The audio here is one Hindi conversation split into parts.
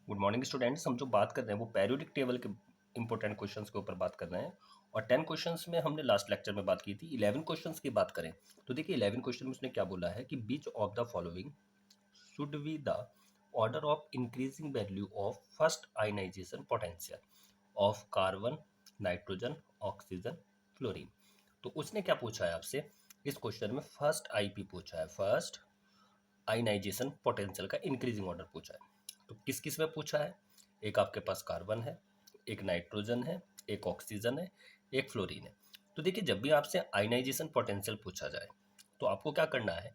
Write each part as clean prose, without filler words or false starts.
Good morning students. हम जो बात कर रहे हैं वो पेरियोडिक टेबल के इंपॉर्टेंट क्वेश्चंस के ऊपर बात कर रहे हैं और 10 क्वेश्चंस में हमने लास्ट लेक्चर में बात की थी। 11 क्वेश्चंस की बात करें तो देखिए 11 क्वेश्चन में उसने क्या बोला है कि which of the following should be the order of increasing value of first ionization potential of carbon, nitrogen, oxygen, fluorine. तो उसने क्या पूछा है आपसे इस क्वेश्चन में, फर्स्ट आईपी पूछा है, फर्स्ट आयनाइजेशन पोटेंशियल का इंक्रीजिंग ऑर्डर पूछा है। तो किस किस में पूछा है? एक आपके पास कार्बन है, एक नाइट्रोजन है, एक ऑक्सीजन है, एक फ्लोरीन है। तो देखिए जब भी आपसे आयनाइजेशन पोटेंशियल पूछा जाए तो आपको क्या करना है,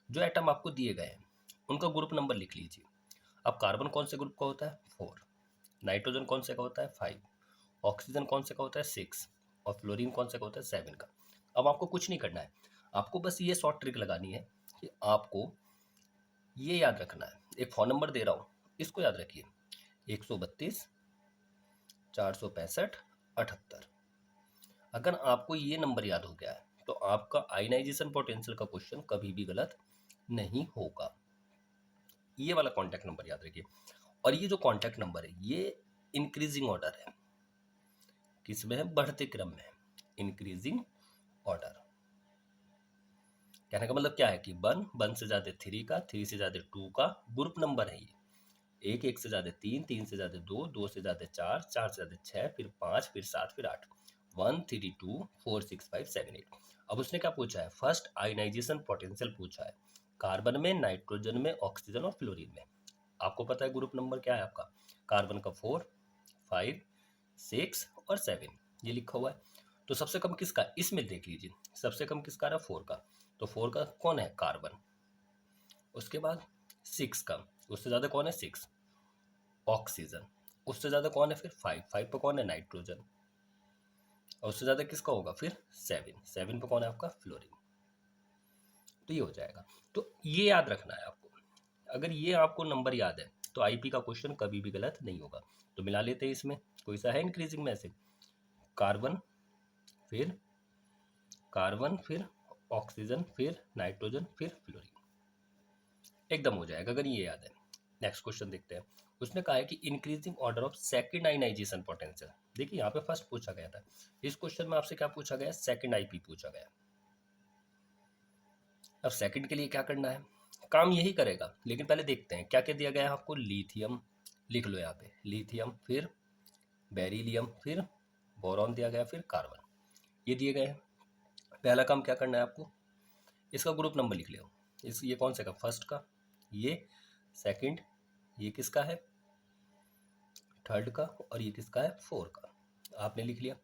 जो एटम आपको दिए गए हैं उनका ग्रुप नंबर लिख लीजिए। अब कार्बन कौन से ग्रुप का होता है? 4। नाइट्रोजन कौन से का होता है? 5। ऑक्सीजन कौन से का होता है? 6। और फ्लोरीन कौन से का होता है? 7 का। अब आपको कुछ नहीं करना है, आपको बस ये शॉर्ट ट्रिक लगानी है कि आपको ये याद रखना है। एक फ़ोन नंबर दे रहा हूँ, इसको याद रखिए, 132 465 78। अगर आपको ये नंबर याद हो गया है तो आपका आयनाइजेशन पोटेंशियल का क्वेश्चन कभी भी गलत नहीं होगा। ये वाला कॉन्टैक्ट नंबर याद रखिए। और ये जो कॉन्टैक्ट नंबर है ये इंक्रीजिंग ऑर्डर है। किसमें है? बढ़ते क्रम में, इंक्रीजिंग ऑर्डर। कहने का मतलब क्या है कि 1 से ज्यादा 3 का, 3 से ज्यादा 2 का ग्रुप नंबर है ये। एक से ज्यादा 3, 3 से ज्यादा 2, 2 से ज्यादा 4, 4 से ज्यादा 6, फिर 5, फिर 7, फिर 8। 1 3 2 4 6 5 7 8। अब उसने क्या पूछा है? फर्स्ट आयनाइजेशन पोटेंशियल पूछा है, कार्बन में, नाइट्रोजन में, ऑक्सीजन और फ्लोरीन में। आपको पता है ग्रुप नंबर क्या है आपका? कार्बन का 4, 5, 6 और 7 ये लिखा हुआ है। तो सबसे कम किसका? इसमें देख लीजिए, सबसे कम किसका रहा? 4 का। तो 4 का कौन है? कार्बन। उसके बाद 6 का, उससे ज्यादा कौन है? 6, ऑक्सीजन। उससे ज्यादा कौन है? फिर 5, 5 पे कौन है? नाइट्रोजन। और उससे ज्यादा किसका होगा? फिर 7, 7 पे कौन है आपका? फ्लोरीन। तो ये हो जाएगा। तो ये याद रखना है आपको। अगर ये आपको नंबर याद है तो आईपी का क्वेश्चन कभी भी गलत नहीं होगा। तो मिला लेते हैं, इसमें कोई सा है इंक्रीजिंग में से? कार्बन, फिर कार्बन, फिर ऑक्सीजन, फिर नाइट्रोजन, फिर फ्लोरीन। एकदम हो जाएगा अगर ये याद है। नेक्स्ट क्वेश्चन देखते हैं। उसने कहा है कि increasing order of second ionization potential. देखिए यहाँ पे फर्स्ट पूछा गया था, इस क्वेश्चन में आपसे क्या पूछा गया? सेकंड आईपी पूछा गया। अब सेकंड के लिए क्या करना है? काम यही करेगा, लेकिन पहले देखते हैं क्या क्या दिया गया है आपको। लिथियम लिख लो यहाँ पे, लिथियम, फिर बेरिलियम, फिर बोरॉन दिया गया, फिर कार्बन, ये दिए गए हैं। पहला काम क्या करना है आपको, इसका ग्रुप नंबर लिख लो। इस ये कौन से का? फर्स्ट का, ये सेकंड, ये किसका है? थर्ड का, और ये किसका है? 4 का। आपने लिख लिया।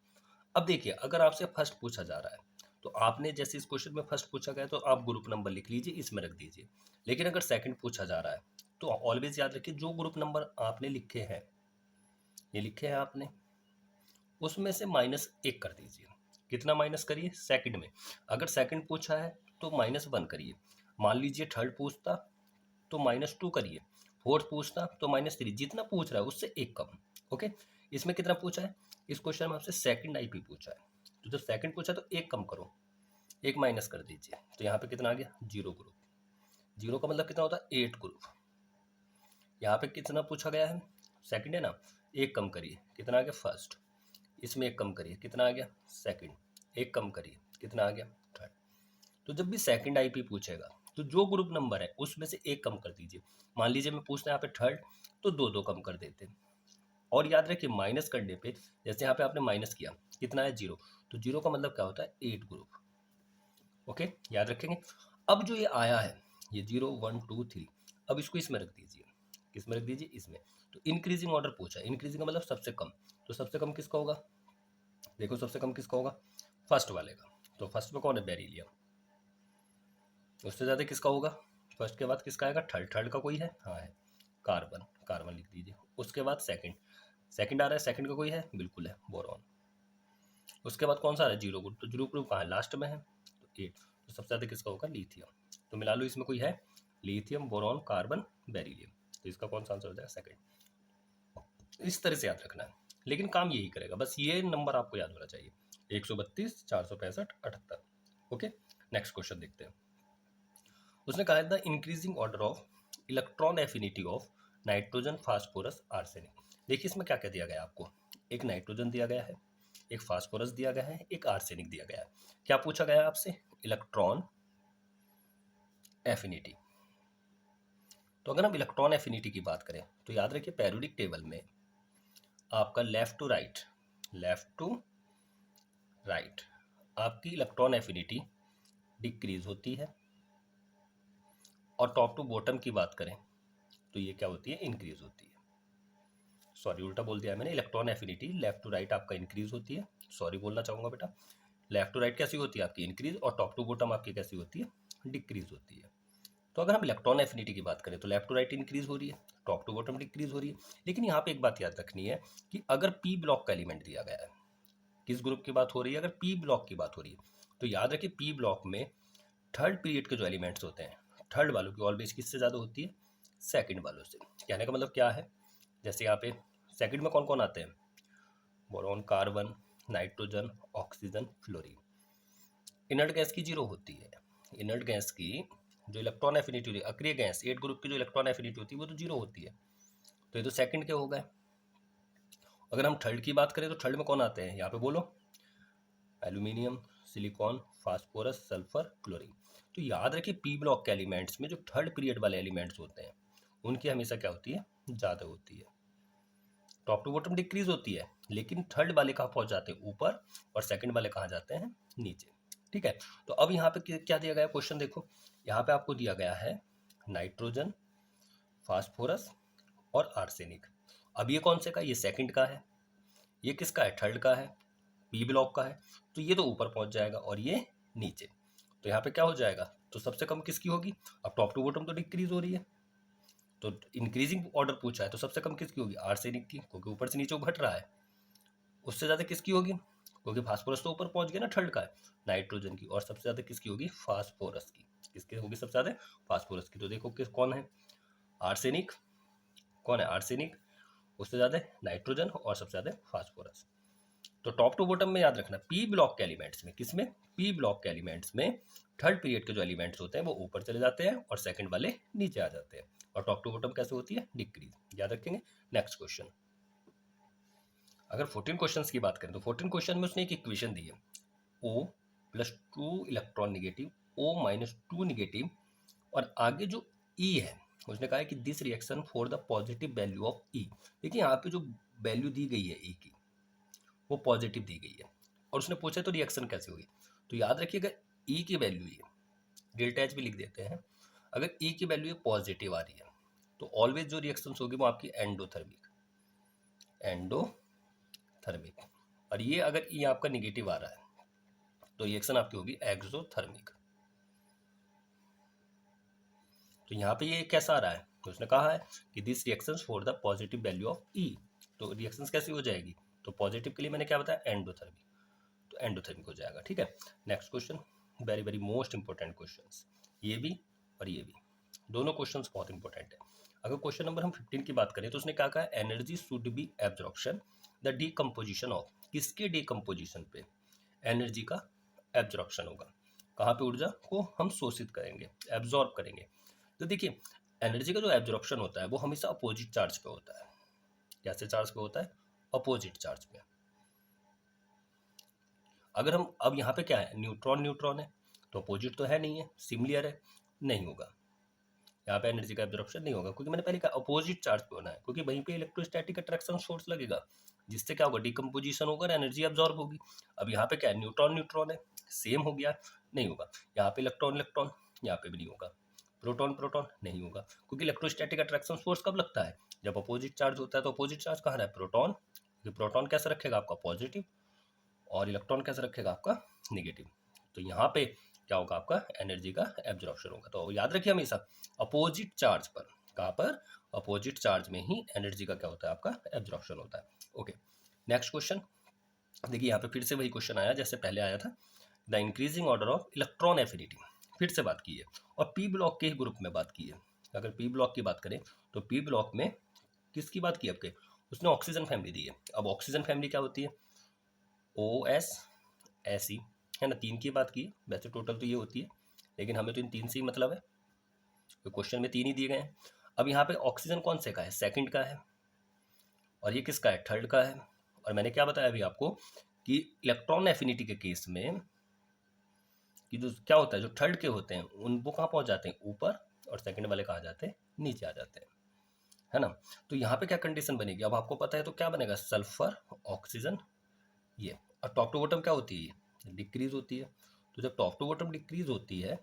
अब देखिए अगर आपसे फर्स्ट पूछा जा रहा है तो आपने, जैसे इस क्वेश्चन में फर्स्ट पूछा गया तो आप ग्रुप नंबर लिख लीजिए, इसमें रख दीजिए। लेकिन अगर सेकंड पूछा जा रहा है तो ऑलवेज याद रखिए जो ग्रुप नंबर आपने लिखे हैं, ये लिखे हैं आपने, उसमें से -1 कर दीजिए। कितना माइनस करिए? सेकंड में अगर सेकंड पूछा है तो -1 करिए। मान लीजिए थर्ड पूछता तो -2 करिए, फोर्थ पूछता तो -3, जितना पूछ रहा है उससे एक कम। ओके, इसमें कितना पूछा है? इस क्वेश्चन में आपसे सेकंड आईपी पूछा है, तो जब सेकंड पूछा तो एक कम करो, एक माइनस कर दीजिए। तो यहाँ पे कितना आ गया? 0 ग्रुप। 0 का मतलब कितना होता है? 8 ग्रुप। यहाँ पे कितना पूछा गया है? सेकंड है ना, एक कम करिए, कितना आ गया? फर्स्ट। इसमें एक कम करिए, कितना आ गया? सेकंड। एक कम करिए, कितना आ गया? थर्ड। तो जब भी सेकंड आईपी पूछेगा तो जो ग्रुप नंबर है उसमें से एक कम कर दीजिए। मान लीजिए मैं पूछता यहाँ पे थर्ड, तो दो दो कम कर देते। और याद रखिए माइनस करने पे, जैसे यहाँ पे आपने माइनस किया, कितना है? 0। तो 0 का मतलब क्या होता है? 8 ग्रुप। ओके, याद रखेंगे। अब जो ये आया है, ये 0 1 2 3, अब इसको इसमें रख दीजिए। किस में रख दीजिए? इसमें। तो इंक्रीजिंग ऑर्डर पूछा है, इंक्रीजिंग का मतलब सबसे कम। तो सबसे कम किसका होगा? देखो सबसे कम किसका होगा? फर्स्ट वाले का। तो फर्स्ट में कौन है? बेरिलियम। उससे ज़्यादा किसका होगा? फर्स्ट के बाद किसका आएगा? थर्ड। थर्ड का कोई है? हाँ है, कार्बन। कार्बन लिख दीजिए। उसके बाद सेकंड, सेकंड आ रहा है, सेकंड का कोई है? बिल्कुल है, बोरॉन। उसके बाद कौन सा आ रहा है? 0 ग्रुप। तो 0 ग्रुप कहाँ है? लास्ट में है, तो 8। तो सबसे ज़्यादा किसका होगा? लिथियम। तो मिला लो, इसमें कोई है? Lithium, boron, carbon, beryllium. तो इसका कौन सा आंसर हो जाएगा? सेकंड। इस तरह से याद रखना है, लेकिन काम यही करेगा, बस ये नंबर आपको याद होना चाहिए, 132 465 78। ओके, नेक्स्ट क्वेश्चन देखते हैं। उसने कहा था increasing order of electron affinity of nitrogen, phosphorus, arsenic. देखिए इसमें क्या क्या दिया गया है आपको, एक नाइट्रोजन दिया गया है, एक फास्फोरस दिया गया है, एक आर्सेनिक दिया गया है। क्या पूछा गया है आपसे, इलेक्ट्रॉन एफिनिटी। तो अगर हम इलेक्ट्रॉन एफिनिटी की बात करें तो याद रखिए पेरियोडिक टेबल में आपका लेफ्ट टू राइट आपकी इलेक्ट्रॉन एफिनिटी डिक्रीज होती है, और टॉप टू बॉटम की बात करें तो ये क्या होती है, इंक्रीज होती है। सॉरी उल्टा बोल दिया मैंने, electron affinity left to right आपका इंक्रीज होती है, सॉरी बोलना चाहूँगा बेटा, लेफ्ट टू राइट कैसी होती है आपकी इंक्रीज, और टॉप टू बॉटम आपकी कैसी होती है, डिक्रीज होती है। तो अगर हम इलेक्ट्रॉन एफिनिटी की बात करें तो लेफ्ट टू राइट इंक्रीज हो रही है, टॉप टू बॉटम डिक्रीज हो रही है। लेकिन यहाँ पे एक बात याद रखनी है कि अगर पी ब्लॉक का एलिमेंट दिया गया है, किस ग्रुप की बात हो रही है, अगर पी ब्लॉक की बात हो रही है तो याद रखिए पी ब्लॉक में थर्ड पीरियड के जो एलिमेंट्स होते हैं, थर्ड वालों की ऑलवेज किससे ज़्यादा होती है, सेकंड वालों से। कहने का मतलब क्या है, जैसे यहाँ पे सेकंड में कौन कौन आते हैं, boron, carbon, nitrogen, oxygen, fluorine. Inert gas की जीरो होती है, इनर्ट गैस की जो इलेक्ट्रॉन एफिनिटी होती है, अक्रिय गैस 8 ग्रुप की जो इलेक्ट्रॉन एफिनिटी होती है वो तो जीरो होती है। तो ये तो सेकंड के हो गए। अगर हम थर्ड की बात करें तो थर्ड में कौन आते हैं, यहाँ पे बोलो, aluminium, silicon, phosphorus, sulphur, chlorine. तो याद रखिए पी ब्लॉक के एलिमेंट्स में जो थर्ड पीरियड वाले एलिमेंट्स होते हैं उनकी हमेशा क्या होती है, ज़्यादा होती है। टॉप टू बॉटम डिक्रीज होती है, लेकिन थर्ड वाले कहाँ पहुंच जाते हैं, ऊपर, और सेकंड वाले कहाँ जाते हैं, नीचे। ठीक है। तो अब यहाँ पे क्या दिया गया क्वेश्चन देखो, यहाँ पे आपको दिया गया है नाइट्रोजन, फास्फोरस और आर्सेनिक। अब ये कौन से का, ये सेकंड का है, ये किसका है, थर्ड का है, पी ब्लॉक का है। तो ये तो ऊपर पहुंच जाएगा और ये नीचे। तो यहाँ पे क्या हो जाएगा, तो सबसे कम किसकी होगी, अब टॉप टू बॉटम तो डिक्रीज हो रही है, तो इंक्रीजिंग ऑर्डर पूछा है तो सबसे कम किसकी होगी, आर्सेनिक की, क्योंकि ऊपर से नीचे वो घट रहा है। उससे ज़्यादा किसकी होगी, क्योंकि फास्फोरस तो ऊपर पहुंच गया ना, थर्ड का है, नाइट्रोजन की। और सबसे ज़्यादा किसकी होगी, फास्फोरस की। किसकी होगी सबसे ज़्यादा, फास्फोरस की। तो देखो किस कौन है, आर्सेनिक, कौन है आर्सेनिक, उससे ज़्यादा नाइट्रोजन, और सबसे ज़्यादा फास्फोरस। तो टॉप टू बॉटम में याद रखना पी ब्लॉक के एलिमेंट्स में, किसमें, पी ब्लॉक के एलिमेंट्स में थर्ड पीरियड के जो एलिमेंट्स होते हैं वो ऊपर चले जाते हैं और सेकंड वाले नीचे आ जाते हैं। और टॉप टू बॉटम कैसे होती है, डिक्रीज। याद रखेंगे। नेक्स्ट क्वेश्चन, अगर 14 क्वेश्चंस की बात करें तो 14 क्वेश्चन में उसने एक इक्वेशन दी है, O plus 2 electron negative, O minus 2 negative, और आगे जो E है उसने कहा है कि this reaction for the positive value of E। देखिए यहाँ पे जो वैल्यू दी गई है E की वो पॉजिटिव दी गई है, और उसने पूछा तो रिएक्शन कैसे होगी। तो याद रखिए अगर E की वैल्यू है, डेल्टा एच भी लिख देते हैं, अगर E की वैल्यू पॉजिटिव आ रही है तो ऑलवेज जो रिएक्शन होगी वो आपकी एंडोथर्मिक, और ये अगर E आपका निगेटिव आ रहा है तो रिएक्शन आपकी होगी एक्सोथर्मिक। तो यहाँ पे ये कैसा आ रहा है, तो उसने कहा है कि this reactions for the positive value of E। तो रिएक्शंस कैसी हो जाएगी, तो पॉजिटिव के लिए मैंने क्या बताया, एंडोथर्मिक, तो एंडोथर्मिक हो जाएगा। ठीक है। Next question, very very most important questions, ये भी और ये भी, दोनों क्वेश्चंस बहुत इंपॉर्टेंट है। अगर क्वेश्चन नंबर हम 15 की बात करें तो उसने क्या कहा, energy should be absorption the decomposition of, किसके डीकम्पोजिशन पे एनर्जी का एब्जॉर्प्शन होगा, कहाँ पे ऊर्जा को हम शोषित करेंगे, एब्जॉर्ब करेंगे। तो देखिए एनर्जी का जो एब्जॉर्प्शन होता है वो हमेशा अपोजिट चार्ज पे होता है। कैसे चार्ज पे होता है, अपोजिट चार्ज पे। अगर हम, अब यहाँ पे क्या है, न्यूट्रॉन न्यूट्रॉन है तो अपोजिट तो है नहीं है, सिमिलर है, नहीं होगा, यहाँ पे एनर्जी का एब्जॉर्प्शन नहीं होगा, क्योंकि मैंने पहले कहा अपोजिट चार्ज पे होना है, क्योंकि वहीं पे इलेक्ट्रोस्टैटिक अट्रैक्शन फोर्स लगेगा जिससे क्या होगा, डिकम्पोजिशन होगा और एनर्जी एब्जॉर्ब होगी। अब यहाँ पे क्या है, न्यूट्रॉन न्यूट्रॉन है, सेम हो गया, नहीं होगा। यहाँ पे इलेक्ट्रॉन इलेक्ट्रॉन, यहाँ पे भी नहीं होगा। प्रोटॉन प्रोटॉन नहीं होगा, क्योंकि इलेक्ट्रोस्टैटिक अट्रैक्शन फोर्स कब लगता है, जब अपोजिट चार्ज होता है। तो अपोजिट चार्ज कहाँ है, प्रोटॉन, क्योंकि प्रोटॉन कैसे रखेगा आपका पॉजिटिव, और इलेक्ट्रॉन कैसे रखेगा आपका नेगेटिव। तो यहाँ पे क्या होगा, आपका एनर्जी का एब्जॉर्प्शन होगा। तो याद रखिए हमेशा अपोजिट चार्ज पर, कहाँ पर, अपोजिट चार्ज में ही एनर्जी का क्या होता है, आपका एब्जॉर्प्शन होता है। ओके। नेक्स्ट क्वेश्चन, देखिए यहाँ पे फिर से वही क्वेश्चन आया जैसे पहले आया था, the increasing order of electron affinity, फिर से बात की है, और पी ब्लॉक के ग्रुप में बात की है। अगर पी ब्लॉक की बात करें तो पी ब्लॉक में किसकी बात की आपके, उसने ऑक्सीजन फैमिली दी है। अब ऑक्सीजन फैमिली क्या होती है, OS ऐसी है ना, 3 की बात की, वैसे टोटल तो ये होती है, लेकिन हमें तो इन 3 से ही मतलब है, तो क्वेश्चन में 3 ही दिए गए हैं। अब यहाँ पे ऑक्सीजन कौन से का है, सेकंड का है, और ये किसका है, थर्ड का है। और मैंने क्या बताया अभी आपको कि इलेक्ट्रॉन एफिनिटी के केस में कि जो क्या होता है, जो थर्ड के होते हैं उन वो कहाँ पहुँच जाते हैं, ऊपर, और सेकंड वाले कहाँ जाते हैं, नीचे आ जाते हैं, है ना। तो यहाँ पे क्या कंडीशन बनेगी, अब आपको पता है तो क्या बनेगा, सल्फर ऑक्सीजन ये, और टॉप टू बॉटम क्या होती है, डिक्रीज होती है। तो जब टॉप टू बॉटम डिक्रीज होती है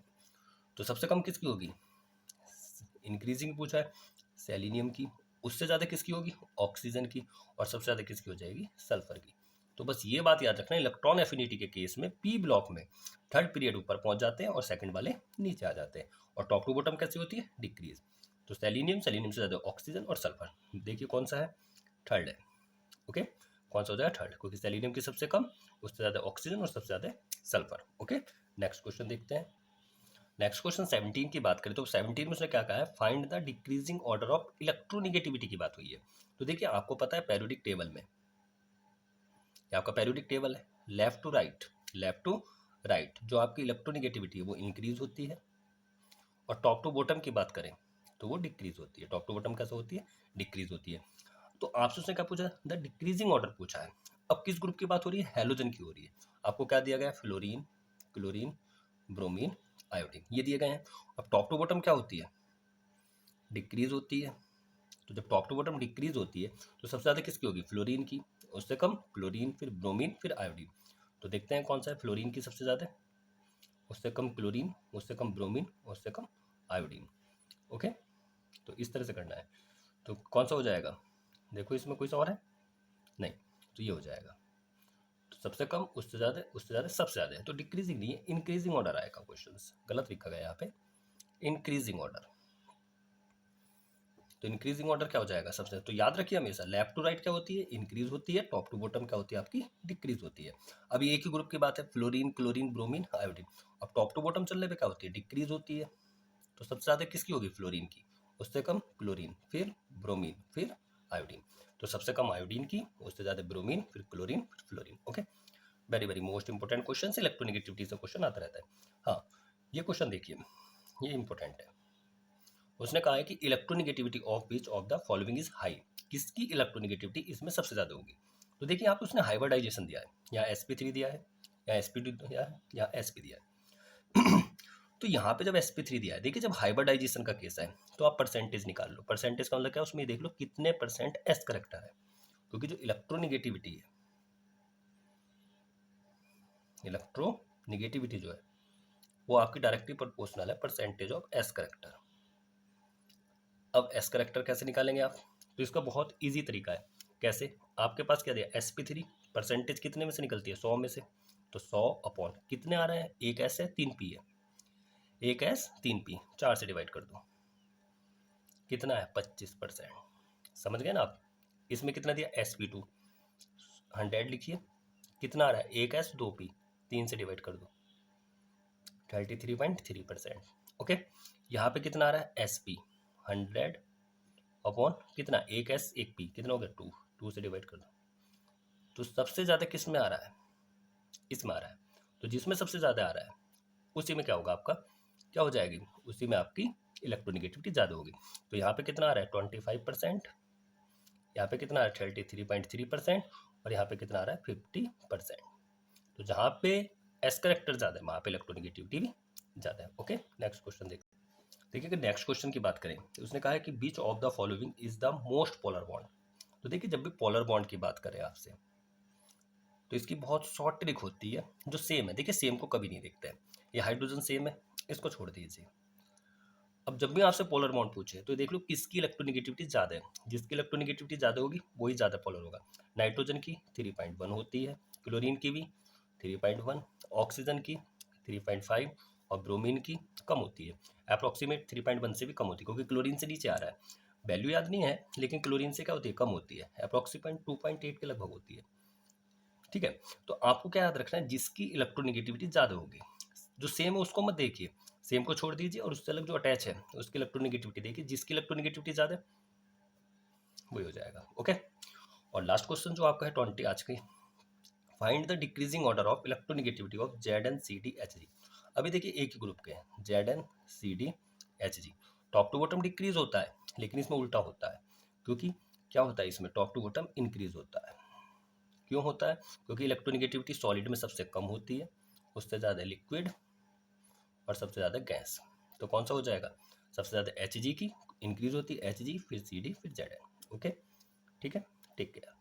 तो सबसे कम किसकी होगी, इंक्रीजिंग पूछा है, सेलिनियम की। उससे ज़्यादा किसकी होगी, ऑक्सीजन की। और सबसे ज़्यादा किसकी हो जाएगी, सल्फर की। तो बस ये बात याद रखना, इलेक्ट्रॉन एफिनिटी के केस में पी ब्लॉक में थर्ड पीरियड ऊपर पहुंच जाते हैं और सेकंड वाले नीचे आ जाते हैं। और टॉप टू बॉटम कैसी होती है, डिक्रीज। तो सेलिनियम, सेलिनियम से ज़्यादा ऑक्सीजन और सल्फर, देखिए कौन सा है, थर्ड है। ओके, कौन सा हो जाएगा, थर्ड, क्योंकि सेलिनियम की सबसे कम, उससे ज़्यादा ऑक्सीजन और सबसे ज़्यादा सल्फर। ओके, नेक्स्ट क्वेश्चन देखते हैं। नेक्स्ट क्वेश्चन 17 की बात करें तो 17 में उसने क्या कहा है, find the decreasing order of electronegativity की बात हुई है। तो देखिए आपको पता है पेरियोडिक टेबल में, ये आपका पेरियोडिक टेबल है, left to right, left to right, जो आपकी इलेक्ट्रोनिगेटिविटी है वो इंक्रीज होती है, और टॉप टू बॉटम की बात करें तो वो डिक्रीज होती है। टॉप टू बॉटम कैसे होती है, डिक्रीज होती है। तो आपसे उसने क्या पूछा, द डिक्रीजिंग ऑर्डर पूछा है। अब किस ग्रुप की बात हो रही है, हेलोजन की हो रही है। आपको क्या दिया गया है, फ्लोरीन, क्लोरीन, ब्रोमीन, आयोडीन, ये दिए गए हैं। अब टॉप टू बॉटम क्या होती है, डिक्रीज होती है। तो जब टॉप टू बॉटम डिक्रीज होती है तो सबसे ज़्यादा किसकी होगी, फ्लोरीन की, उससे कम क्लोरीन, फिर ब्रोमीन, फिर आयोडीन। तो देखते हैं कौन सा है, फ्लोरीन की सबसे ज़्यादा, उससे कम क्लोरीन, उससे कम ब्रोमीन, उससे कम आयोडीन। ओके, तो इस तरह से करना है। तो कौन सा हो जाएगा, देखो इसमें कोई सा और है नहीं, तो ये हो जाएगा। तो सबसे कम, उससे ज़्यादा, उससे ज़्यादा, सबसे ज़्यादा है। तो डिक्रीजिंग नहीं है, इंक्रीजिंग ऑर्डर आएगा। क्वेश्चन गलत लिखा गया यहाँ पे, इंक्रीजिंग ऑर्डर। तो इंक्रीजिंग ऑर्डर क्या हो जाएगा सबसे, तो याद रखिए हमेशा लेफ्ट टू राइट क्या होती है, इंक्रीज होती है, टॉप टू बॉटम क्या होती है आपकी, डिक्रीज होती है। अभी एक ही ग्रुप की बात है, फ्लोरीन, क्लोरीन, ब्रोमीन, आयोडीन। अब टॉप टू बॉटम चलने पे क्या होती है, डिक्रीज होती है। तो सबसे ज़्यादा किसकी होगी, फ्लोरीन की, उससे कम क्लोरीन, फिर ब्रोमीन, फिर आयोडीन। तो सबसे कम आयोडीन की, उससे ज़्यादा ब्रोमीन, फिर क्लोरीन, फिर fluorine. Okay, very very most important question, electronegativity से क्वेश्चन आता रहता है। हाँ, ये क्वेश्चन देखिए, ये इंपॉर्टेंट है। उसने कहा है कि electronegativity of which of the following is high, किसकी इलेक्ट्रोनिगेटिविटी इसमें सबसे ज़्यादा होगी। तो देखिए आप, उसने हाइब्रिडाइजेशन दिया है, या sp3 दिया है, या sp2 दिया है, या sp दिया है। तो यहाँ पे जब sp3 दिया है, देखिए जब हाइब्रिडाइजेशन का केस है तो आप परसेंटेज निकाल लो। परसेंटेज का मतलब क्या है, उसमें देख लो कितने परसेंट s करेक्टर है, क्योंकि जो इलेक्ट्रोनिगेटिविटी है, इलेक्ट्रोनिगेटिविटी जो है वो आपकी डायरेक्टली प्रोपोर्शनल है परसेंटेज ऑफ s करेक्टर। अब एस करेक्टर कैसे निकालेंगे आप, तो इसका बहुत इजी तरीका है। कैसे, आपके पास क्या दिया, sp3 परसेंटेज कितने में से निकलती है, 100 में से। तो 100 अपॉन कितने आ रहे हैं, एक एस है, 3p है, एक एस 3p, 4 से डिवाइड कर दो, कितना है, 25%। समझ गए ना आप। इसमें कितना दिया, sp2 100 लिखिए, कितना आ रहा है, एक एस 2p, 3 से डिवाइड कर दो, 33.3%। ओके, यहाँ पे कितना आ रहा है, sp 100 अपॉन कितना, एक एस एक पी, कितना हो गया, 2, 2 से डिवाइड कर दो। तो सबसे ज़्यादा किस में आ रहा है, इसमें आ रहा है। तो जिसमें सबसे ज़्यादा आ रहा है उसी में क्या होगा आपका, क्या हो जाएगी, उसी में आपकी इलेक्ट्रोनिगेटिविटी ज़्यादा होगी। तो यहाँ पे कितना आ रहा है, 25%, यहाँ पे कितना आ रहा है, 33.3%, और यहाँ पे कितना आ रहा है, 50%। तो जहाँ पे एस करेक्टर ज़्यादा है वहाँ पे इलेक्ट्रोनिगेटिविटी भी ज़्यादा है। ओके, नेक्स्ट क्वेश्चन देखते हैं। देखिए कि नेक्स्ट क्वेश्चन की बात करें तो उसने कहा है कि which of the following is the most polar bond. तो देखिए जब भी पोलर बॉन्ड की बात करें आपसे तो इसकी बहुत शॉर्ट ट्रिक होती है जो सेम है। देखिए सेम को कभी नहीं देखते हैं, ये हाइड्रोजन सेम है, इसको छोड़ दीजिए। अब जब भी आपसे पोलर बॉन्ड पूछे तो देख लो किसकी इलेक्ट्रोनिगेटिविटी ज़्यादा है, जिसकी इलेक्ट्रोनिगेटिविटी ज़्यादा होगी वही ज़्यादा पोलर होगा। नाइट्रोजन की 3.1 होती है, क्लोरीन की भी 3.1, ऑक्सीजन की 3.5, और ब्रोमीन की कम होती है, अप्रॉक्सीमेट 3.1 से भी कम होती है, क्योंकि क्लोरीन से नीचे आ रहा है। वैल्यू याद नहीं है लेकिन क्लोरीन से क्या होती है, कम होती है, अप्रॉक्सीमेट 2.8 के लगभग होती है। ठीक है, तो आपको क्या याद रखना है, जिसकी इलेक्ट्रोनिगेटिविटी ज़्यादा होगी, जो सेम है उसको मत देखिए, सेम को छोड़ दीजिए, और उससे अलग जो अटैच है उसकी इलेक्ट्रोनिगेटिविटी देखिए, जिसकी इलेक्ट्रोनिगेटिविटी ज़्यादा है वही हो जाएगा। ओके, और लास्ट क्वेश्चन जो आपका है 20 आज की, find the decreasing order of electronegativity of Zn, Cd, Hg। अभी देखिए एक ही ग्रुप के हैं, Zn, Cd, Hg। Top to bottom decrease होता है, लेकिन इसमें उल्टा होता है, क्योंकि क्या होता है इसमें टॉप टू बॉटम इंक्रीज होता है। क्यों होता है? क्योंकि इलेक्ट्रोनेगेटिविटी सॉलिड में सबसे कम होती है, उससे ज़्यादा लिक्विड और सबसे ज़्यादा गैस। तो कौन सा हो जाएगा? सबसे ज़्यादा Hg की इंक्रीज होती है, Hg फिर Cd फिर Zn। ओके, ठीक है, टेक केयर।